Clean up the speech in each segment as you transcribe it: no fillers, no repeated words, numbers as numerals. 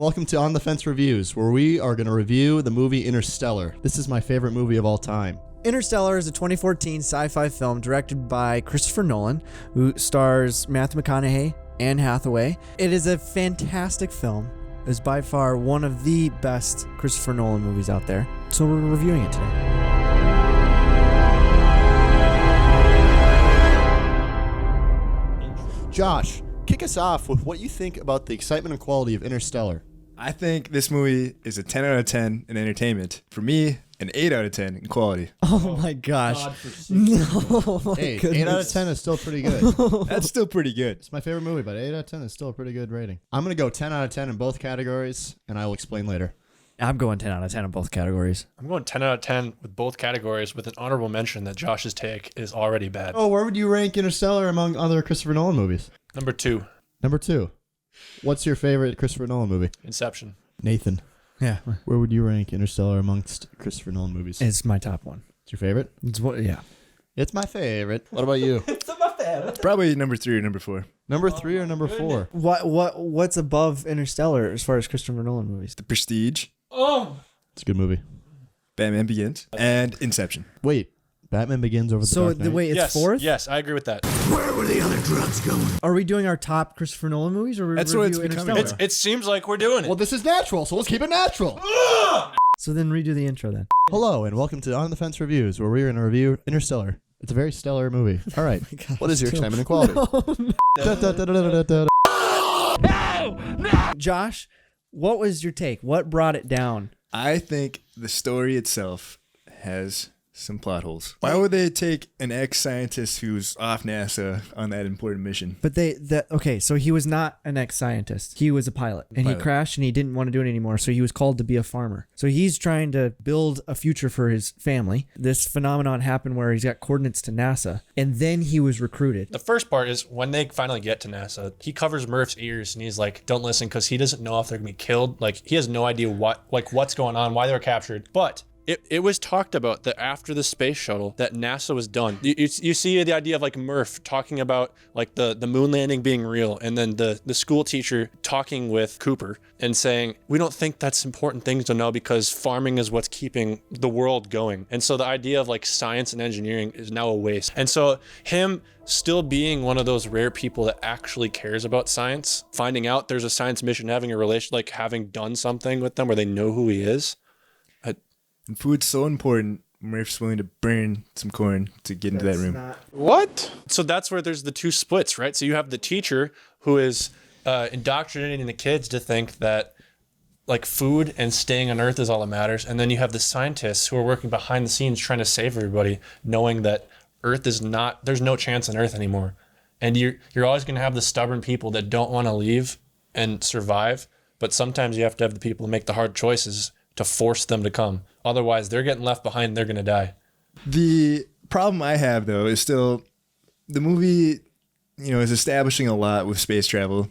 Welcome to On the Fence Reviews, where we are going to review the movie Interstellar. This is my favorite movie of all time. Interstellar is a 2014 sci-fi film directed by Christopher Nolan, who stars Matthew McConaughey, Anne Hathaway. It is a fantastic film. It is by far one of the best Christopher Nolan movies out there. So we're reviewing it today. Josh, kick us off with what you think about the excitement and quality of Interstellar. I think this movie is a 10 out of 10 in entertainment. For me, an 8 out of 10 in quality. Oh my gosh. No, my Hey, goodness. 8 out of 10 is still pretty good. That's still pretty good. It's my favorite movie, but 8 out of 10 is still a pretty good rating. I'm going to go 10 out of 10 in both categories, and I will explain later. I'm going 10 out of 10 in both categories. I'm going 10 out of 10 with both categories with an honorable mention that Josh's take is already bad. Oh, where would you rank Interstellar among other Christopher Nolan movies? Number 2, Number 2. What's your favorite Christopher Nolan movie? Inception. Nathan, Yeah, where would you rank Interstellar amongst Christopher Nolan movies? it's my top one. It's your favorite? It's what? Yeah. It's my favorite. What about you? Probably number 3 or number 4. Number 3 or number 4? What's above Interstellar as far as Christopher Nolan movies? The Prestige, It's a good movie. Batman Begins, and Inception. Wait, Batman Begins over the So Dark Knight? wait, it's yes, fourth? Yes, I agree with that. Are we doing our top Christopher Nolan movies, or we That's what review it's becoming. Interstellar? It seems like we're doing it. Well, this is natural, so let's keep it natural. So then redo the intro then. Hello, and welcome to On the Fence Reviews, where we're going to review Interstellar. It's a very stellar movie. All right. What is your excitement and quality? Josh, what was your take? What brought it down? I think the story itself has some plot holes. Why would they take an ex-scientist who's off NASA on that important mission? But okay, so he was not an ex-scientist. He was a pilot, and he crashed, and he didn't want to do it anymore, so he was called to be a farmer. So he's trying to build a future for his family. This phenomenon happened where he's got coordinates to NASA, and then he was recruited. The first part is when they finally get to NASA, he covers Murph's ears and he's like, don't listen, because he doesn't know if they're going to be killed. Like, he has no idea what's going on, why they were captured. But it was talked about that after the space shuttle that NASA was done. You see the idea of like Murph talking about like the moon landing being real, and then the school teacher talking with Cooper and saying, we don't think that's important things to know because farming is what's keeping the world going. And so the idea of like science and engineering is now a waste. And so him still being one of those rare people that actually cares about science, finding out there's a science mission, having a relation, like having done something with them where they know who he is. And food's so important, Murph's willing to burn some corn to get into that room. What? So that's where there's the two splits, right? So you have the teacher who is indoctrinating the kids to think that like food and staying on Earth is all that matters. And then you have the scientists who are working behind the scenes trying to save everybody, knowing that Earth is not, there's no chance on Earth anymore. And you're always going to have the stubborn people that don't want to leave and survive. But sometimes you have to have the people who make the hard choices to force them to come. Otherwise, they're getting left behind and they're going to die. The problem I have, though, is still the movie, is establishing a lot with space travel.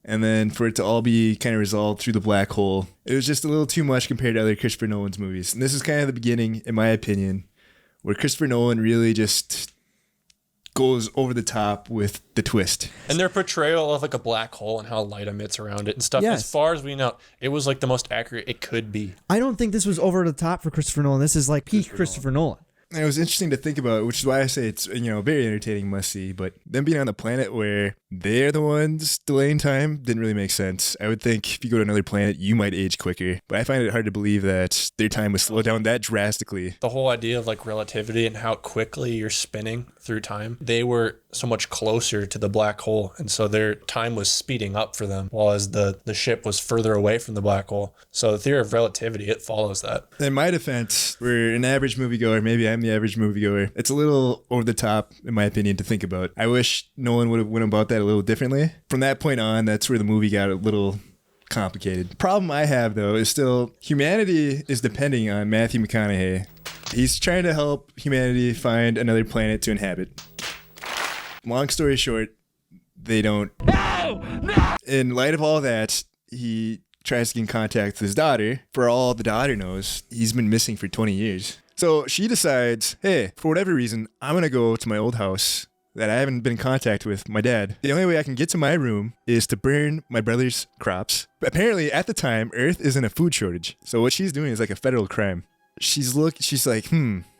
And then for it to all be kind of resolved through the black hole, it was just a little too much compared to other Christopher Nolan's movies. And this is kind of the beginning, in my opinion, where Christopher Nolan really just goes over the top with the twist. And their portrayal of like a black hole and how light emits around it and stuff, Yes. as far as we know, it was like the most accurate it could be. I don't think this was over the top for Christopher Nolan. This is like peak Christopher Nolan. And it was interesting to think about, which is why I say it's, very entertaining must-see. But them being on the planet where they're the ones delaying time didn't really make sense. I would think if you go to another planet, you might age quicker. But I find it hard to believe that their time was slowed down that drastically. The whole idea of like relativity and how quickly you're spinning through time, they were so much closer to the black hole. And so their time was speeding up for them, while as the ship was further away from the black hole. So the theory of relativity, it follows that. In my defense, we're an average moviegoer. Maybe I'm the average moviegoer. It's a little over the top, in my opinion, to think about. I wish Nolan would have went about that a little differently. From that point on, that's where the movie got a little complicated. The problem I have, though, is still humanity is depending on Matthew McConaughey. He's trying to help humanity find another planet to inhabit. Long story short, they don't. No! In light of all that, he tries to get in contact with his daughter. For all the daughter knows, he's been missing for 20 years. So she decides, hey, for whatever reason, I'm going to go to my old house that I haven't been in contact with my dad. The only way I can get to my room is to burn my brother's crops. But apparently, at the time, Earth is in a food shortage. So what she's doing is like a federal crime. She's like,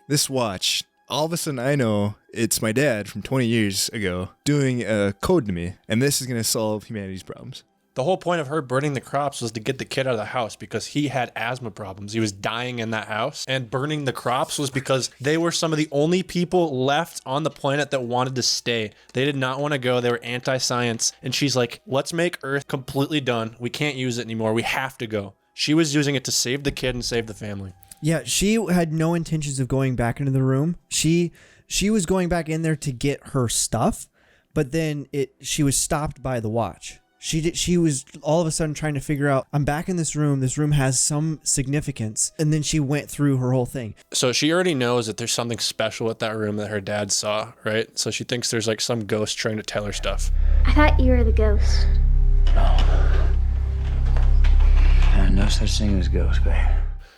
this watch. All of a sudden, I know it's my dad from 20 years ago doing a code to me. And this is going to solve humanity's problems. The whole point of her burning the crops was to get the kid out of the house because he had asthma problems. He was dying in that house. And burning the crops was because they were some of the only people left on the planet that wanted to stay. They did not want to go. They were anti-science. And she's like, let's make Earth completely done. We can't use it anymore. We have to go. She was using it to save the kid and save the family. Yeah, she had no intentions of going back into the room. She was going back in there to get her stuff, but then she was stopped by the watch. She was all of a sudden trying to figure out, I'm back in this room. This room has some significance. And then she went through her whole thing. So she already knows that there's something special with that room that her dad saw, right? So she thinks there's like some ghost trying to tell her stuff. I thought you were the ghost. No. No such thing as ghosts, babe.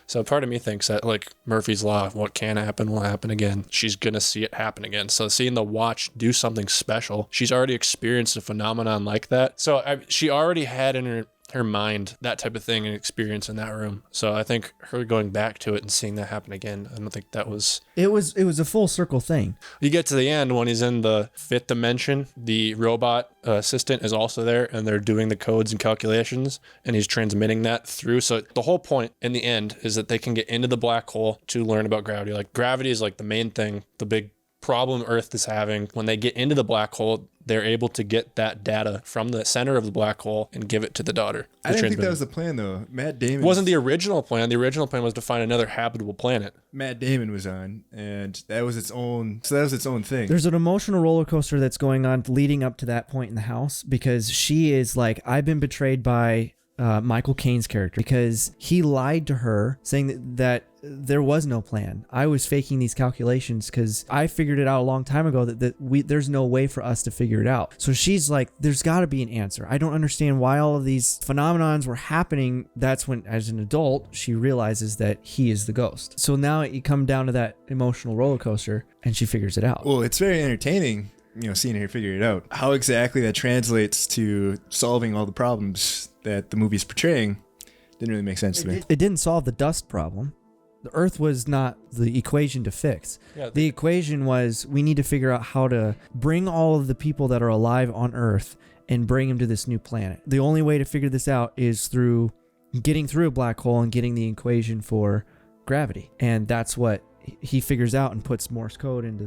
So part of me thinks that like Murphy's Law of what can happen will happen again. She's going to see it happen again. So seeing the watch do something special, she's already experienced a phenomenon like that. So she already had in her mind that type of thing and experience in that room. So I think her going back to it and seeing that happen again, I don't think that was... It was a full circle thing. You get to the end when he's in the fifth dimension, the robot assistant is also there and they're doing the codes and calculations and he's transmitting that through. So the whole point in the end is that they can get into the black hole to learn about gravity. Like gravity is like the main thing, the big problem Earth is having. When they get into the black hole, they're able to get that data from the center of the black hole and give it to the daughter. I didn't think that was the plan, though. Matt Damon... It wasn't the original plan. The original plan was to find another habitable planet. Matt Damon was on, and that was its own... So that was its own thing. There's an emotional roller coaster that's going on leading up to that point in the house because she is like, I've been betrayed by Michael Caine's character because he lied to her saying that there was no plan. I was faking these calculations because I figured it out a long time ago that there's no way for us to figure it out. So she's like, there's got to be an answer. I don't understand why all of these phenomenons were happening. That's when, as an adult, she realizes that he is the ghost. So now you come down to that emotional roller coaster and she figures it out. Well, it's very entertaining, seeing her figure it out. How exactly that translates to solving all the problems that the movie's portraying didn't really make sense to me. It didn't solve the dust problem. The Earth was not the equation to fix. Yeah, the equation was we need to figure out how to bring all of the people that are alive on Earth and bring them to this new planet. The only way to figure this out is through getting through a black hole and getting the equation for gravity. And that's what he figures out and puts Morse code into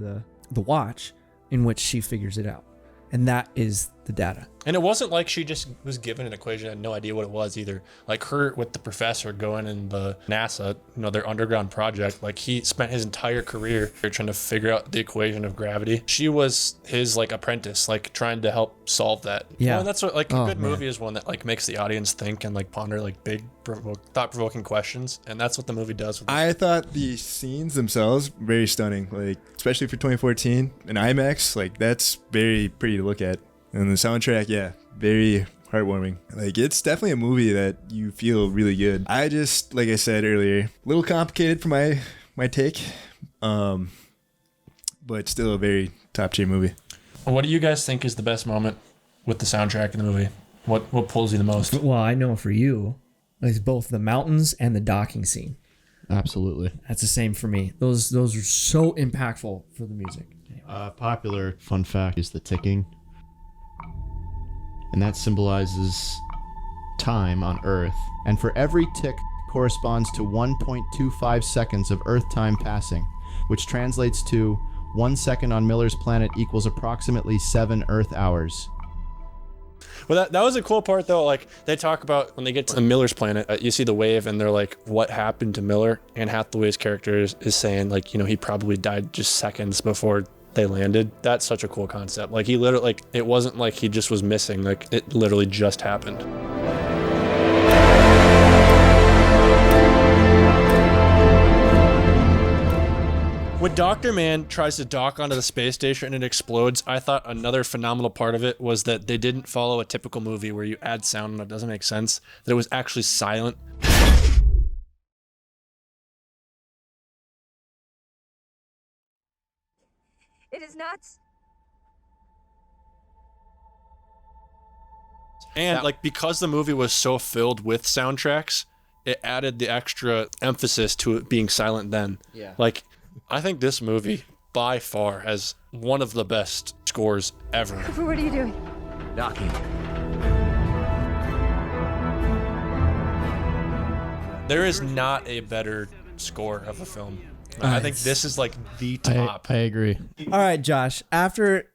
the watch in which she figures it out. And that is the data. And it wasn't like she just was given an equation and had no idea what it was either. Like her with the professor going in the NASA, their underground project, like he spent his entire career trying to figure out the equation of gravity. She was his like apprentice, like trying to help solve that. Yeah. And that's what like a good movie is one that like makes the audience think and like ponder like big thought-provoking questions. And that's what the movie does. I thought the scenes themselves very stunning, like especially for 2014 in IMAX, like that's very pretty to look at. And the soundtrack, yeah, very heartwarming. Like, it's definitely a movie that you feel really good. I just, like I said earlier, a little complicated for my take, but still a very top tier movie. What do you guys think is the best moment with the soundtrack in the movie? What pulls you the most? Well, I know for you, it's both the mountains and the docking scene. Absolutely. That's the same for me. Those are so impactful for the music. Anyway. Popular fun fact is the ticking. And that symbolizes time on Earth. And for every tick corresponds to 1.25 seconds of Earth time passing, which translates to 1 second on Miller's planet equals approximately 7 Earth hours. Well, that was a cool part, though. Like, they talk about when they get to the Miller's planet, you see the wave, and they're like, what happened to Miller? And Hathaway's character is saying, like, he probably died just seconds before they landed. That's such a cool concept. Like, he literally, like, it wasn't like he just was missing. Like, it literally just happened. When Dr. Mann tries to dock onto the space station and it explodes, I thought another phenomenal part of it was that they didn't follow a typical movie where you add sound and it doesn't make sense. That it was actually silent. It is not And like because the movie was so filled with soundtracks, it added the extra emphasis to it being silent then. Yeah. Like I think this movie by far has one of the best scores ever. What are you doing? Docking. There is not a better score of a film. I think this is like the top. I agree. All right, Josh. After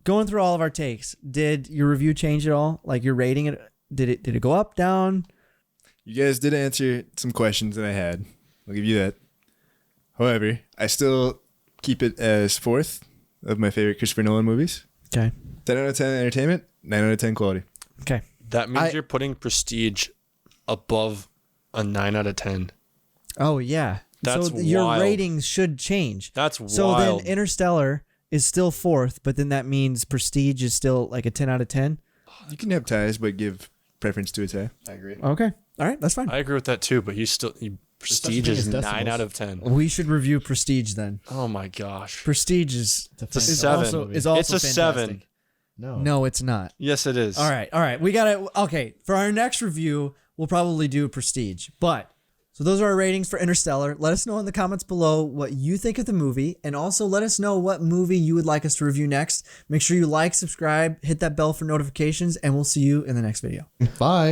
going through all of our takes, did your review change at all? Like your rating it? Did it go up, down? You guys did answer some questions that I had. I'll give you that. However, I still keep it as 4th of my favorite Christopher Nolan movies. Okay. 10 out of 10 entertainment, 9 out of 10 quality. Okay. That means you're putting Prestige above a 9 out of 10. Oh yeah. That's so your wild. ratings should change. That's so wild. then Interstellar is still 4th, but then that means Prestige is still like a 10 out of 10. You can have ties, but give preference to a tie. I agree. Okay. All right, that's fine. I agree with that too, but Prestige thing is is 9 decimals. out of 10. We should review Prestige then. Oh my gosh. Prestige is It's a 7. also It's a 7. fantastic. No. No, it's not. Yes, it is. All right. We got to okay, for our next review, we'll probably do Prestige. But so those are our ratings for Interstellar. Let us know in the comments below what you think of the movie, and also let us know what movie you would like us to review next. Make sure you like, subscribe, hit that bell for notifications, and we'll see you in the next video. Bye.